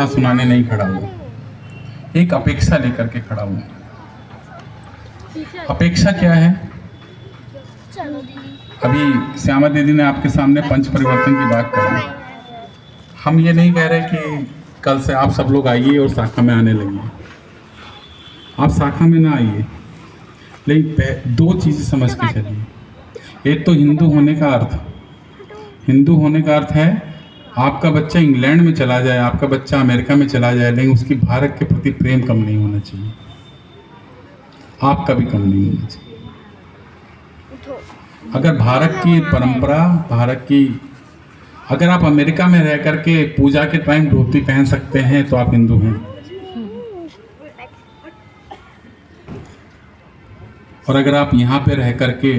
कथा सुनाने नहीं खड़ा हुआ, एक अपेक्षा लेकर के खड़ा हूँ। अपेक्षा क्या है? अभी श्यामा दीदी ने आपके सामने पंच परिवर्तन की बात करी। हम ये नहीं कह रहे कि कल से आप सब लोग आइए और शाखा में आने लगिए। आप शाखा में ना आइए, लेकिन दो चीज़ें समझ के चलिए। एक तो हिंदू होने का अर्थ, हिंदू होने का अर्थ है आपका बच्चा इंग्लैंड में चला जाए, आपका बच्चा अमेरिका में चला जाए, लेकिन उसकी भारत के प्रति प्रेम कम नहीं होना चाहिए, आपका भी कम नहीं होना चाहिए। अगर भारत की परंपरा, भारत की, अगर आप अमेरिका में रह करके पूजा के टाइम धोती पहन सकते हैं तो आप हिंदू हैं। और अगर आप यहाँ पे रह करके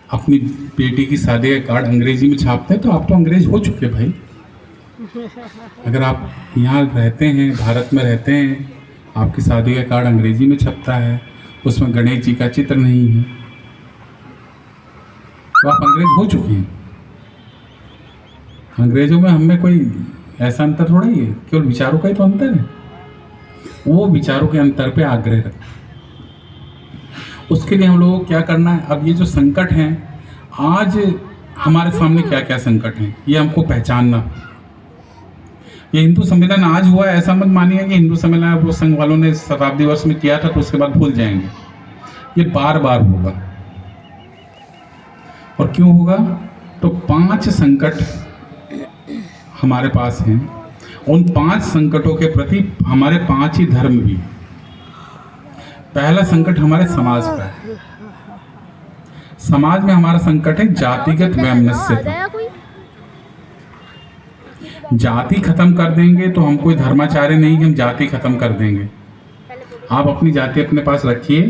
अपनी बेटी की शादी का कार्ड अंग्रेजी में छापते हैं तो आप तो अंग्रेज हो चुके भाई। अगर आप यहाँ रहते हैं, भारत में रहते हैं, आपकी शादी का कार्ड अंग्रेजी में छपता है, उसमें गणेश जी का चित्र नहीं है, तो आप अंग्रेज हो चुके हैं। अंग्रेजों में हमें कोई ऐसा अंतर थोड़ा ही है, केवल विचारों का ही तो अंतर है। वो विचारों के अंतर पे आग्रह रखें। उसके लिए हम लोगों को क्या करना है? अब ये जो संकट हैं, आज हमारे सामने क्या क्या संकट हैं, ये हमको पहचानना। ये हिंदू सम्मेलन आज हुआ है, ऐसा मत मानिए कि हिंदू सम्मेलन वो संघ वालों ने शताब्दी वर्ष में किया था तो उसके बाद भूल जाएंगे। ये बार बार होगा। और क्यों होगा? तो 5 संकट हमारे पास हैं। उन 5 संकटों के प्रति हमारे 5 ही धर्म भी। पहला संकट हमारे समाज का है। समाज में हमारा संकट है जातिगत वैमनस्यता। जाति खत्म कर देंगे तो हम कोई धर्माचार्य नहीं कि हम जाति खत्म कर देंगे। आप अपनी जाति अपने पास रखिए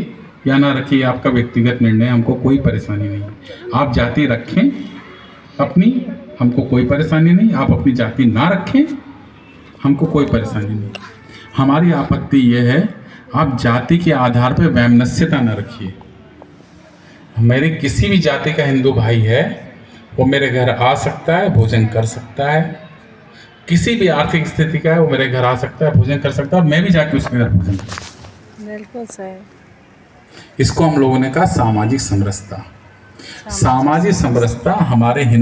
या ना रखिए, आपका व्यक्तिगत निर्णय, हमको कोई परेशानी नहीं। आप जाति रखें अपनी, हमको कोई परेशानी नहीं। आप अपनी जाति ना रखें, हमको कोई परेशानी नहीं। हमारी आपत्ति यह है आप जाति के आधार पर वैमनस्यता न रखिए। मेरे किसी भी जाति का हिंदू भाई है, वो मेरे घर आ सकता है, भोजन कर सकता है। किसी भी आर्थिक स्थिति का है, वो मेरे घर आ सकता है, भोजन कर सकता है, और मैं भी जाके उसके घर भोजन कर सकता हूं। बिल्कुल सही। इसको हम लोगों ने कहा सामाजिक समरसता। सामाजिक समरसता हमारे